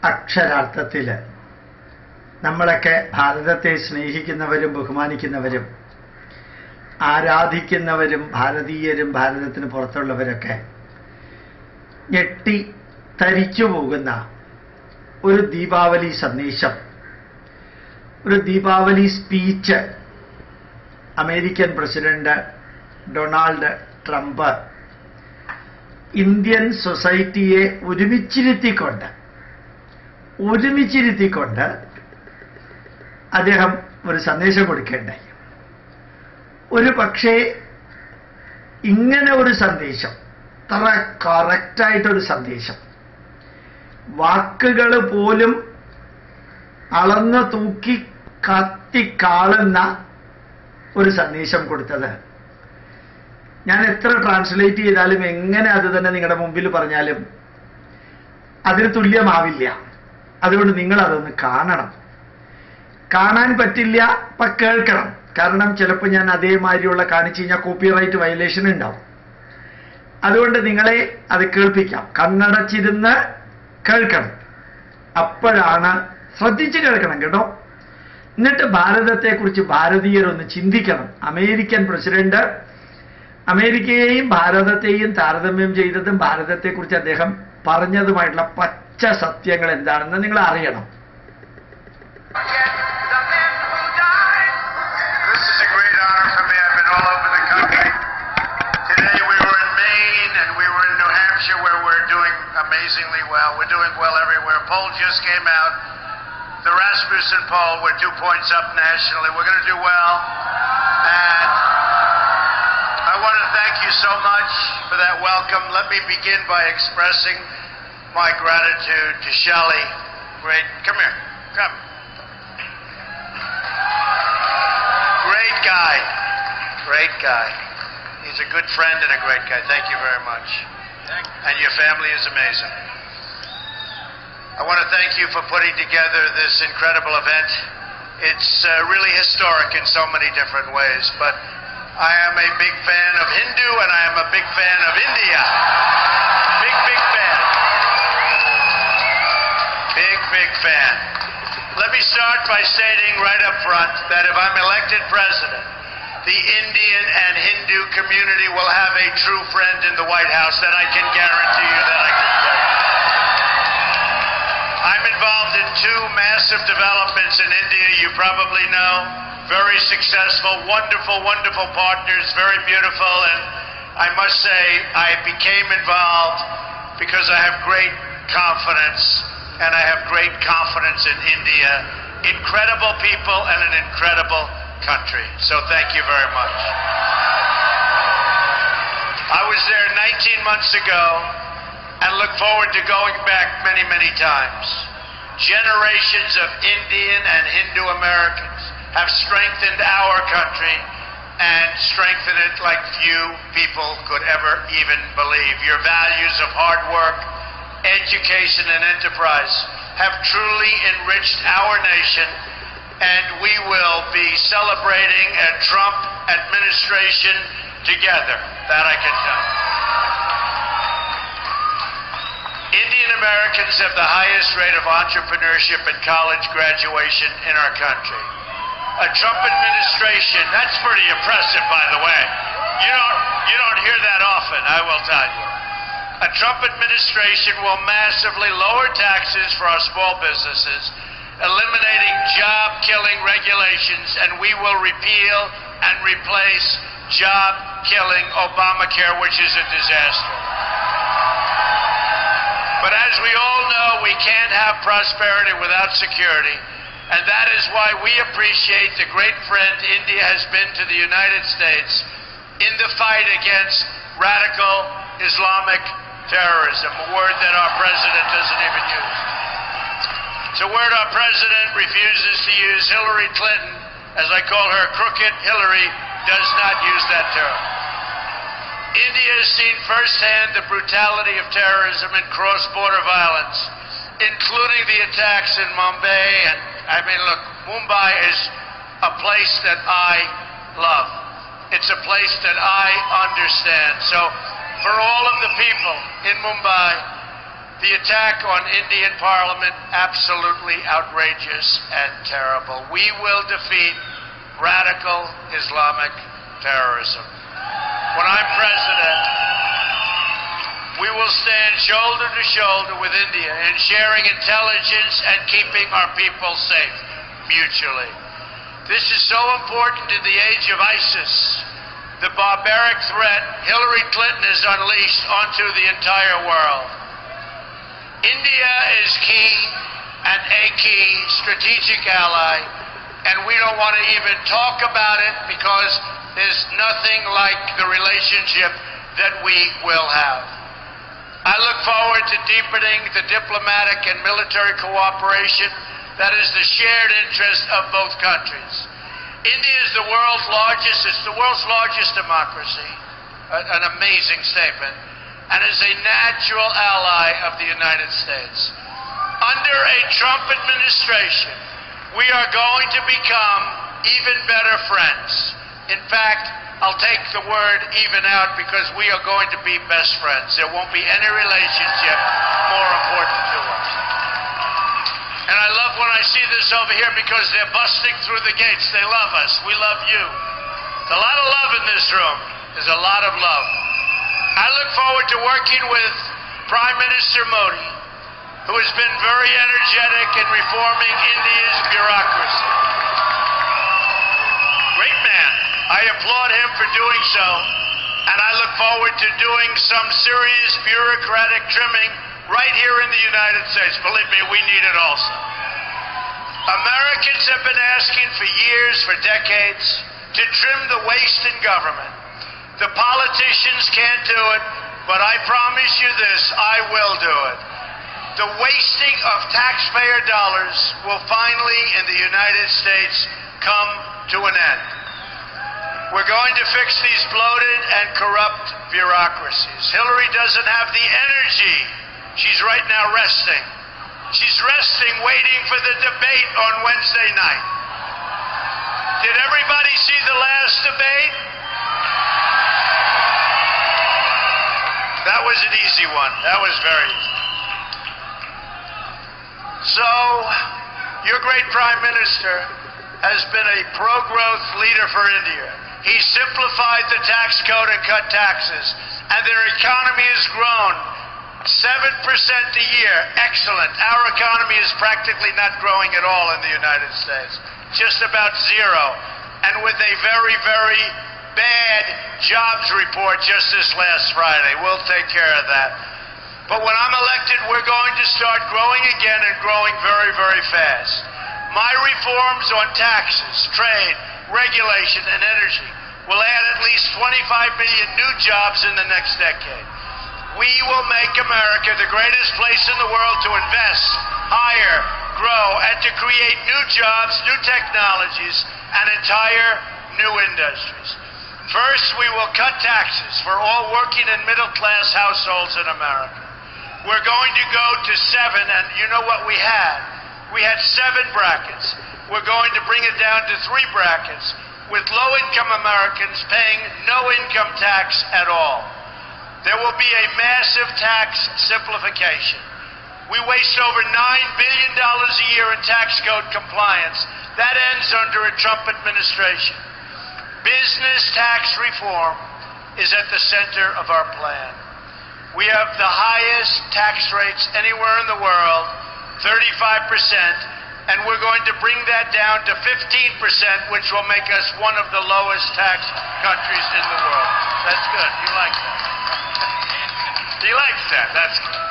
അക്ഷരാർത്ഥത്തിൽ നമ്മളൊക്കെ ഭാരതത്തെ സ്നേഹിക്കുന്നവരും ബഹുമാനിക്കുന്നവരും ആരാധിക്കുന്നവരും ഭാരതീയരും ഭാരതത്തിന് പുറത്തുള്ളവരൊക്കെ ഞെട്ടി തരിച്ചു പോകുന്ന ഒരു ദീപാവലി സന്ദേശം, ഒരു Deepavali speech American president Donald Trump Indian സൊസൈറ്റിയെ ഒരുമിച്ചിരുത്തിക്കൊണ്ട് അദ്ദേഹം ഒരു സന്ദേശം കൊടുക്കേണ്ടായി. ഒരു പക്ഷേ ഇങ്ങനെ ഒരു സന്ദേശം, അത്ര കറക്റ്റായിട്ടൊരു സന്ദേശം, വാക്കുകൾ പോലും അളന്ന് തൂക്കി കത്തിക്കാളുന്ന ഒരു സന്ദേശം കൊടുത്തത് ഞാൻ എത്ര ട്രാൻസ്ലേറ്റ് ചെയ്താലും എങ്ങനെ അത് തന്നെ നിങ്ങളുടെ മുമ്പിൽ പറഞ്ഞാലും അതിന് തുല്യമാവില്ല. അതുകൊണ്ട് നിങ്ങൾ അതൊന്ന് കാണണം. കാണാൻ പറ്റില്ല, ഇപ്പം കേൾക്കണം. കാരണം ചിലപ്പോൾ ഞാൻ അതേമാതിരിയുള്ള കാണിച്ചു കഴിഞ്ഞാൽ കോപ്പിറൈറ്റ് വയലേഷൻ ഉണ്ടാവും. അതുകൊണ്ട് നിങ്ങളെ അത് കേൾപ്പിക്കാം. കണ്ണടച്ചിരുന്ന് കേൾക്കണം. അപ്പോഴാണ്, ശ്രദ്ധിച്ച് കേൾക്കണം കേട്ടോ. എന്നിട്ട് ഭാരതത്തെക്കുറിച്ച് ഭാരതീയരൊന്ന് ചിന്തിക്കണം. അമേരിക്കൻ പ്രസിഡന്റ് അമേരിക്കയെയും ഭാരതത്തെയും താരതമ്യം ചെയ്തതും ഭാരതത്തെക്കുറിച്ച് അദ്ദേഹം പറഞ്ഞതുമായിട്ടുള്ള പച്ച സത്യങ്ങൾ എന്താണെന്ന് നിങ്ങൾ അറിയണം. Amazingly well. We're doing well everywhere. Poll just came out. The Rasmussen poll, we're 2 points up nationally. We're going to do well. And I want to thank you so much for that welcome. Let me begin by expressing my gratitude to Shelley. Great. Come here. Come. Great guy. Great guy. He's a good friend and a great guy. Thank you very much. And your family is amazing. I want to thank you for putting together this incredible event. It's really historic in so many different ways, but I am a big fan of Hindu and I am a big fan of India. Big fan. Big fan. Let me start by stating right up front that if I'm elected president, the Indian and Hindu community will have a true friend in the White House that I can guarantee you that I can tell you. I'm involved in 2 massive developments in India, you probably know. Very successful, wonderful partners, very beautiful. And I must say, I became involved because I have great confidence, and I have great confidence in India. Incredible people and an incredible country. So thank you very much. I was there 19 months ago and look forward to going back many times. Generations of Indian and Hindu Americans have strengthened our country and strengthened it like few people could ever even believe. Your values of hard work, education, and enterprise have truly enriched our nation, and we will be celebrating a Trump administration together. That I can tell you. Indian Americans have the highest rate of entrepreneurship and college graduation in our country. A Trump administration, that's pretty impressive, by the way. You don't hear that often, I will tell you. A Trump administration will massively lower taxes for our small businesses, eliminating job-killing regulations, and we will repeal and replace job-killing Obamacare, which is a disaster. But as we all know, we can't have prosperity without security, and that is why we appreciate the great friend India has been to the United States in the fight against radical Islamic terrorism, a word that our president doesn't even use. It's a word our president refuses to use. Hillary Clinton, as I call her, crooked Hillary, does not use that term. India has seen firsthand the brutality of terrorism and cross-border violence, including the attacks in Mumbai. And I mean, look, Mumbai is a place that I love. It's a place that I understand. So for all of the people in Mumbai, The attack on Indian Parliament, absolutely outrageous and terrible. We will defeat radical Islamic terrorism. When I'm president, we will stand shoulder to shoulder with India in sharing intelligence and keeping our people safe mutually. This is so important in the age of ISIS, the barbaric threat Hillary Clinton has unleashed onto the entire world. India is key and a key strategic ally, and we don't want to even talk about it because there's nothing like the relationship that we will have. I look forward to deepening the diplomatic and military cooperation that is the shared interest of both countries. India is the world's largest democracy, an amazing statement, and is a natural ally of the United States. Under a Trump administration, we are going to become even better friends. In fact, I'll take the word even out because we are going to be best friends. There won't be any relationship more important to us. And I love when I see this over here because they're busting through the gates. They love us. We love you. There's a lot of love in this room. There's a lot of love. I look forward to working with Prime Minister Modi, who has been very energetic in reforming India's bureaucracy. Great man. I applaud him for doing so, and I look forward to doing some serious bureaucratic trimming right here in the United States. Believe me, we need it also. Americans have been asking for years, for decades, to trim the waste in government. The politicians can't do it, but I promise you this, I will do it. The wasting of taxpayer dollars will finally, in the United States, come to an end. We're going to fix these bloated and corrupt bureaucracies. Hillary doesn't have the energy. She's right now resting. She's resting, waiting for the debate on Wednesday night. Did everybody see the last debate? That was an easy one. That was very easy. So, your great Prime Minister has been a pro-growth leader for India. He simplified the tax code and cut taxes, and their economy has grown 7% a year. Excellent. Our economy is practically not growing at all in the United States. Just about zero. And with a very, very bad jobs report just this last Friday. We'll take care of that. But when I'm elected, we're going to start growing again and growing very, very fast. My reforms on taxes, trade, regulation, and energy will add at least 25 million new jobs in the next decade. We will make America the greatest place in the world to invest, hire, grow, and to create new jobs, new technologies, and entire new industries. First, we will cut taxes for all working and middle-class households in America. We're going to go to 7, and you know what we had? We had 7 brackets. We're going to bring it down to 3 brackets, with low-income Americans paying no income tax at all. There will be a massive tax simplification. We waste over $9 billion a year in tax code compliance. That ends under a Trump administration. Business tax reform is at the center of our plan. We have the highest tax rates anywhere in the world, 35%, and we're going to bring that down to 15%, which will make us one of the lowest tax countries in the world. That's good. You like that? He likes that. That's good.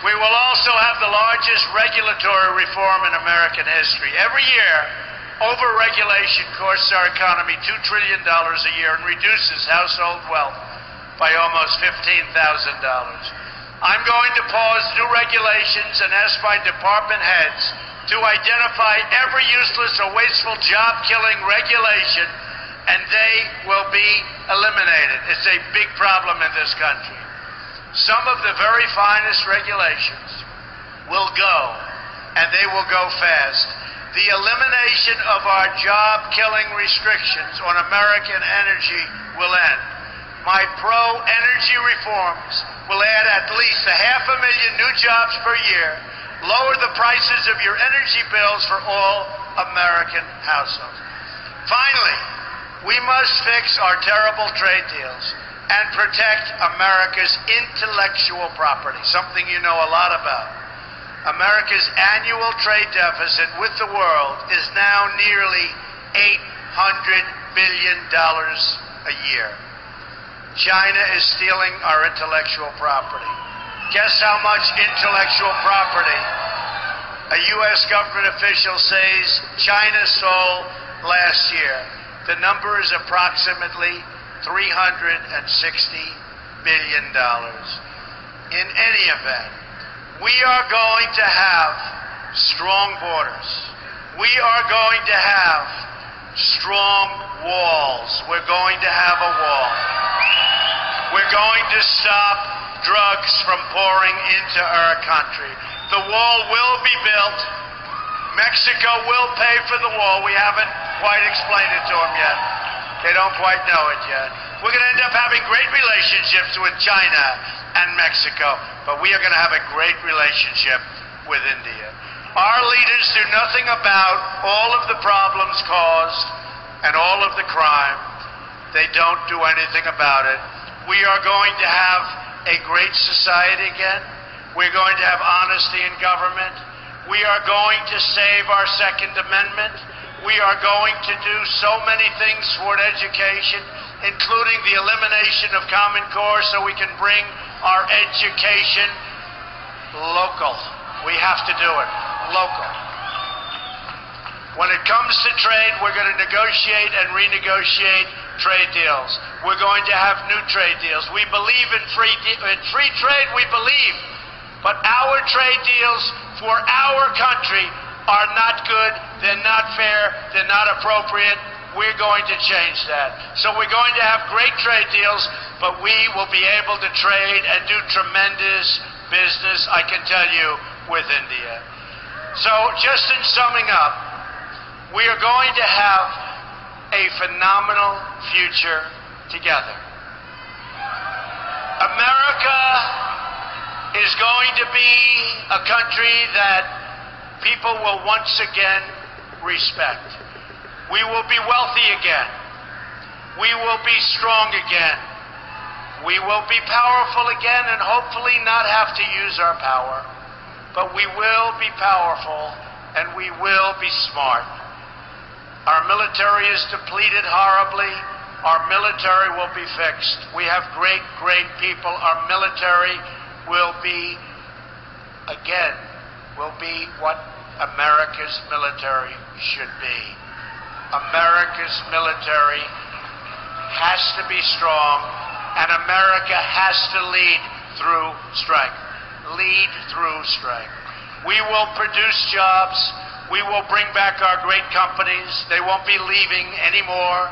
We will also have the largest regulatory reform in American history. Every year, over-regulation costs our economy $2 trillion a year and reduces household wealth by almost $15,000. I'm going to pause new regulations and ask my department heads to identify every useless or wasteful job-killing regulation, and they will be eliminated. It's a big problem in this country. Some of the very finest regulations will go, and they will go fast. The elimination of our job-killing restrictions on American energy will end. my pro-energy reforms will add at least 500,000 new jobs per year, lower the prices of your energy bills for all American households. Finally, we must fix our terrible trade deals and protect America's intellectual property, something you know a lot about. America's annual trade deficit with the world is now nearly $800 billion a year. China is stealing our intellectual property. Guess how much intellectual property a U.S. government official says China sold last year? The number is approximately $360 billion. In any event, we are going to have strong borders. We are going to have strong walls. We're going to have a wall. We're going to stop drugs from pouring into our country. The wall will be built. Mexico will pay for the wall. We haven't quite explained it to them yet. They don't quite know it yet. We're going to end up having great relationships with China and Mexico, but we are going to have a great relationship with India. Our leaders do nothing about all of the problems caused and all of the crime. They don't do anything about it. We are going to have a great society again. We're going to have honesty in government. We are going to save our Second Amendment. We are going to do so many things toward education, including the elimination of Common Core so we can bring our education local. We have to do it local. When it comes to trade, we're going to negotiate and renegotiate trade deals. We're going to have new trade deals. We believe in free trade, we believe. But our trade deals for our country are not good, they're not fair, they're not appropriate. We're going to change that. So we're going to have great trade deals, but we will be able to trade and do tremendous business, I can tell you, with India. So just in summing up, we are going to have a phenomenal future together. America is going to be a country that people will once again respect. We will be wealthy again. We will be strong again. We will be powerful again and hopefully not have to use our power. But we will be powerful and we will be smart. Our military is depleted horribly. Our military will be fixed. We have great, great people. Our military will be, again, will be what America's military should be. America's military has to be strong, and America has to lead through strength. Lead through strength. We will produce jobs. We will bring back our great companies. They won't be leaving anymore,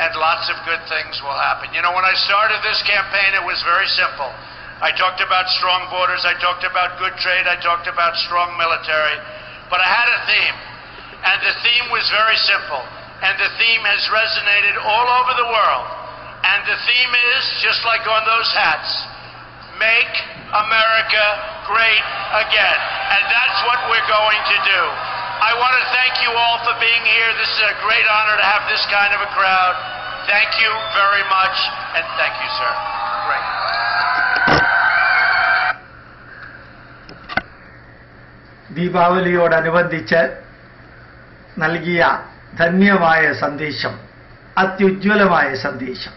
and lots of good things will happen. You know, when I started this campaign, it was very simple. I talked about strong borders. I talked about good trade. I talked about strong military. But I had a theme, and the theme was very simple, and the theme has resonated all over the world. And the theme is, just like on those hats, make America great again. And that's what we're going to do. I want to thank you all for being here. This is a great honor to have this kind of a crowd. Thank you very much, and thank you, sir. Great. ദീപാവലിയോടനുബന്ധിച്ച് നൽകിയ ധന്യമായ സന്ദേശം, അത്യുജ്വലമായ സന്ദേശം.